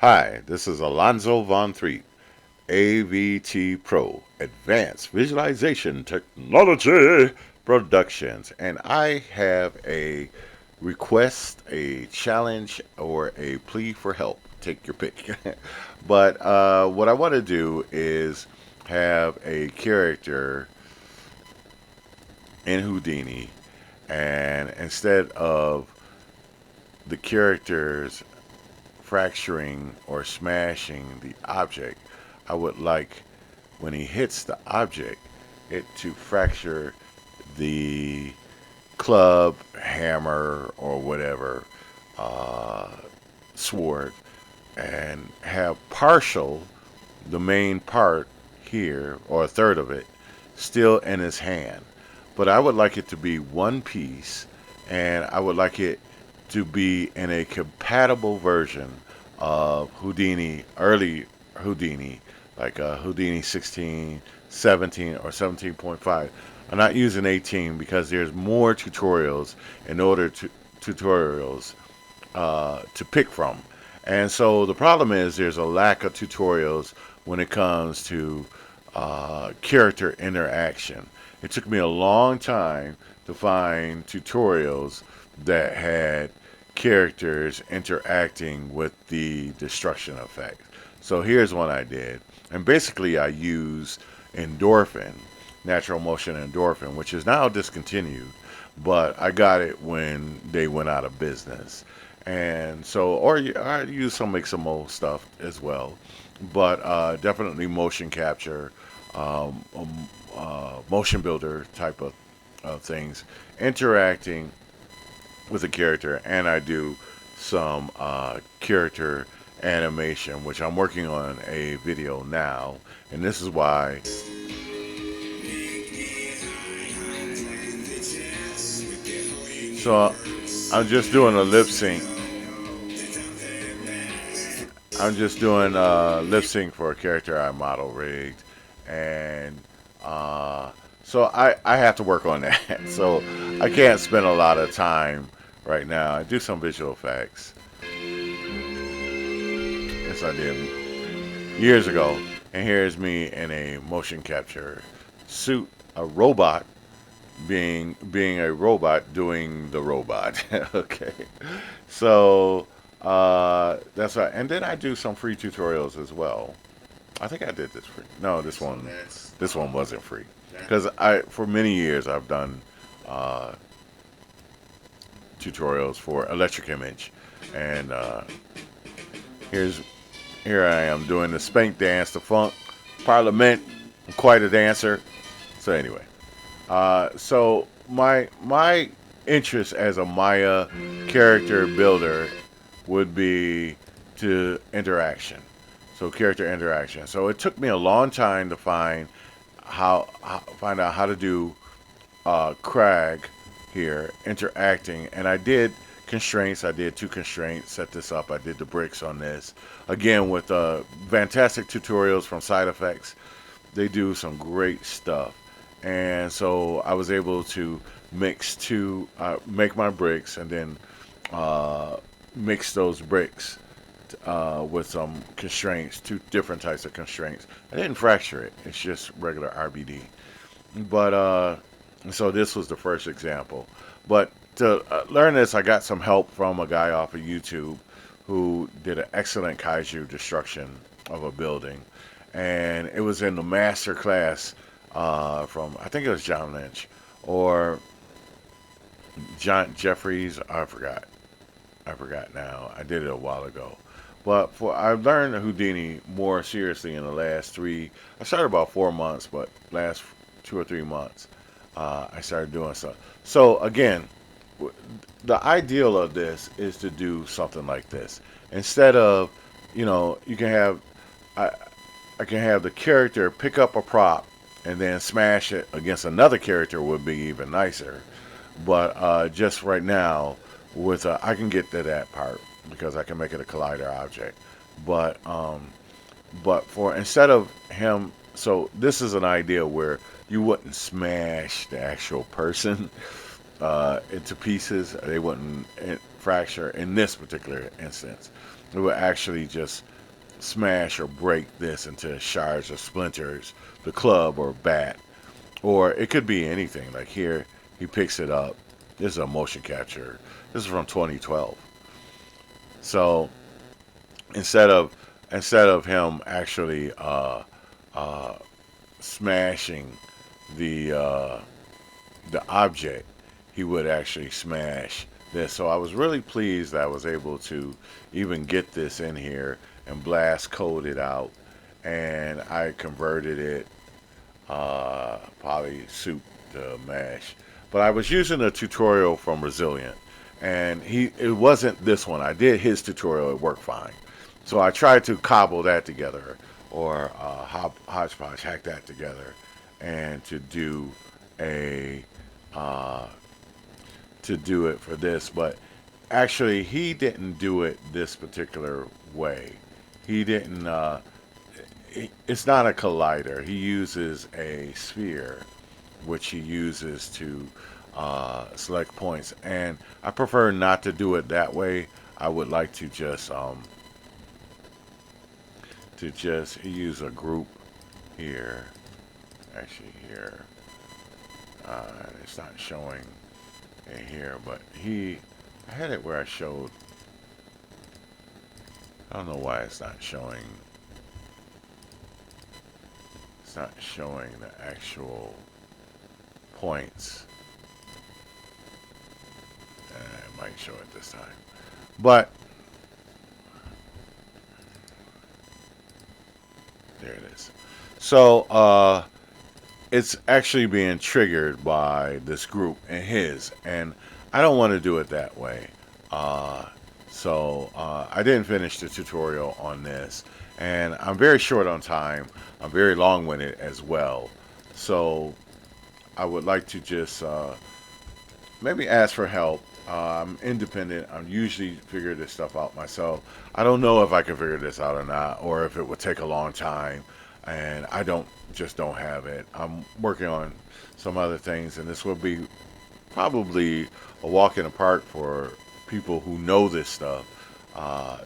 Hi, this is Alonzo Von Threet, AVT Pro, Advanced Visualization Technology Productions, and I have a request, a challenge, or a plea for help. Take your pick. But what I want to do is have a character in Houdini, and instead of the characters fracturing or smashing the object, I would like when he hits the object it to fracture the club, hammer, or whatever uh, sword and have partial, the main part here, or a third of it, still in his hand. But I would like it to be one piece, and I would like it to be in a compatible version of Houdini, early Houdini, like Houdini 16, 17, or 17.5. I'm not using 18 because there's more tutorials in order to tutorials to pick from. And so the problem is there's a lack of tutorials when it comes to character interaction. It took me a long time to find tutorials that had characters interacting with the destruction effect. So here's one I did. And basically, I used endorphin, natural motion endorphin, which is now discontinued, but I got it when they went out of business. And so, or I use some Mixamo stuff as well, but definitely motion capture, motion builder type of things, interacting with a character, and I do some character animation, which I'm working on a video now, and this is why. So I'm just doing a lip sync. I'm just doing lip sync for a character I model rigged, and uh, so I have to work on that. So I can't spend a lot of time right now. I do some visual effects. Yes, I did years ago. And here's me in a motion capture suit, a robot being a robot doing the robot. Okay, so that's right. And then I do some free tutorials as well. I think I did this free. No, this one wasn't free because I for many years I've done uh, tutorials for electric image, and here's here I am doing the spank dance, the funk parliament. I'm quite a dancer. So anyway, so my interest as a Maya character builder would be to interaction. So character interaction. So it took me a long time to find out how to do Crag here interacting, and I did constraints. I did two constraints. Set this up. I did the bricks on this again with fantastic tutorials from Side Effects. They do some great stuff, and so I was able to make my bricks and then uh, mix those bricks with some constraints, two different types of constraints. I didn't fracture it. It's just regular RBD. But so this was the first example. But to learn this, I got some help from a guy off of YouTube who did an excellent kaiju destruction of a building, and it was in the master class from I think it was John Lynch or John Jeffries. I forgot now. I did it a while ago. But for I learned Houdini more seriously in the last three. I started about 4 months, but last 2 or 3 months, I started doing stuff. So again, the ideal of this is to do something like this instead of, you can have I I can have the character pick up a prop and then smash it against another character would be even nicer. But just right now, with I can get to that part because I can make it a collider object. But but for instead of him, so this is an idea where you wouldn't smash the actual person into pieces. They wouldn't fracture in this particular instance. it would actually just smash or break this into shards or splinters, the club or bat. Or it could be anything. Like here, he picks it up. This is a motion capture. This is from 2012. So instead of him actually uh, smashing the the object, he would actually smash this. So I was really pleased that I was able to even get this in here and blast code it out, and I converted it probably soup to mash. But I was using a tutorial from Resilient, and it wasn't this one. I did his tutorial; it worked fine. So I tried to cobble that together, or hodgepodge, hack that together, and a uh, to do it for this. But actually, he didn't do it this particular way. He didn't. It's not a collider. He uses a sphere, which he uses to select points. And I prefer not to do it that way. I would like to just use a group here. Actually, here it's not showing it here, but I had it where I showed. I don't know why it's not showing. It's not showing the actual points. It might show it this time. But there it is. So it's actually being triggered by this group and his. And I don't want to do it that way. I didn't finish the tutorial on this. And I'm very short on time. I'm very long-winded as well. So I would like to just maybe ask for help. I'm independent. I'm usually figure this stuff out myself. I don't know if I can figure this out or not, or if it would take a long time, and I don't have it. I'm working on some other things, and this will be probably a walk in the park for people who know this stuff,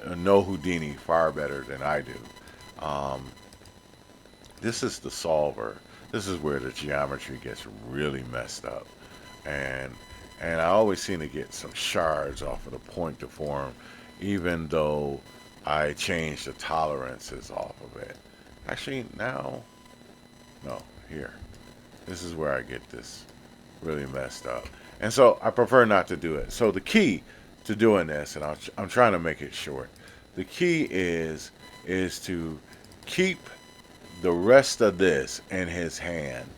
and know Houdini far better than I do. Um, this is the solver. This is where the geometry gets really messed up, and I always seem to get some shards off of the point to form, even though I change the tolerances off of it. Actually, now, no, here. This is where I get this really messed up. And so I prefer not to do it. So the key to doing this, and I'm trying to make it short, the key is to keep the rest of this in his hand.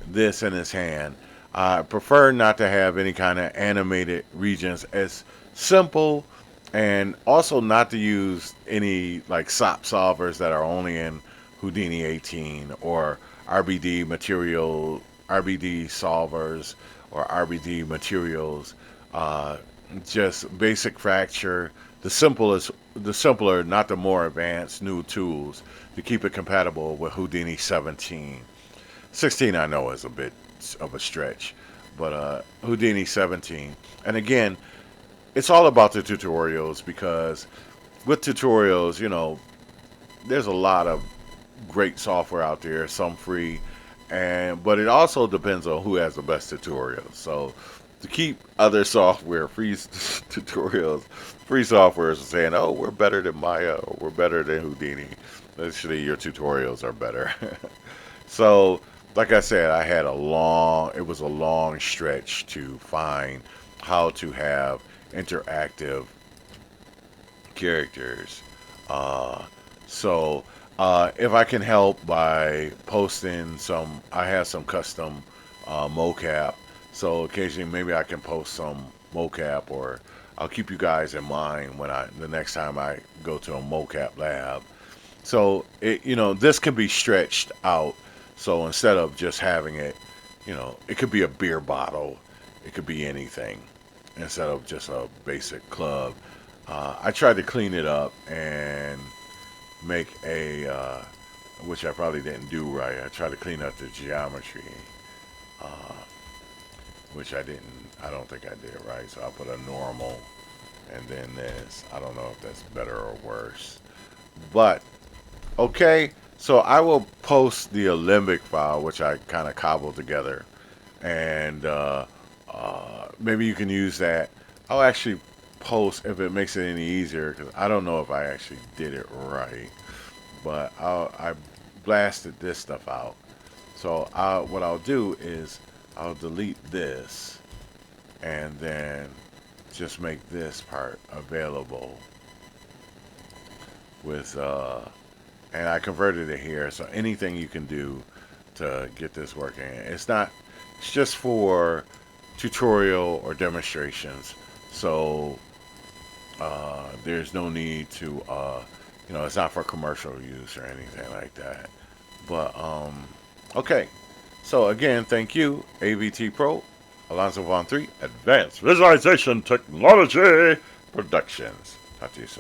This in his hand. I prefer not to have any kind of animated regions, as simple, and also not to use any like SOP solvers that are only in Houdini 18, or RBD solvers, or RBD materials. Just basic fracture, the simpler, not the more advanced new tools to keep it compatible with Houdini 17. 16 I know is a bit of a stretch, but Houdini 17. And again, it's all about the tutorials, because with tutorials, there's a lot of great software out there, some free, but it also depends on who has the best tutorials. So to keep other software free tutorials, free software is saying, "Oh, we're better than Maya, or we're better than Houdini." Actually, your tutorials are better. So, like I said, it was a long stretch to find how to have interactive characters. Uh, if I can help by posting I have some custom mocap. So occasionally maybe I can post some mocap, or I'll keep you guys in mind the next time I go to a mocap lab. So this can be stretched out. So instead of just having it, it could be a beer bottle, it could be anything, instead of just a basic club. I tried to clean it up and make which I probably didn't do right. I tried to clean up the geometry, uh, which I didn't. I don't think I did right. So I put a normal and then this. I don't know if that's better or worse. But, okay, so I will post the alembic file, which I kind of cobbled together. And maybe you can use that. I'll actually post if it makes it any easier, because I don't know if I actually did it right. But I blasted this stuff out. So what I'll do is I'll delete this and then just make this part available with and I converted it here, so anything you can do to get this working. It's just for tutorial or demonstrations, so there's no need to it's not for commercial use or anything like that. But okay, so again, thank you, AVT Pro, Alonzo Von 3, Advanced Visualization Technology Productions. Talk to you soon.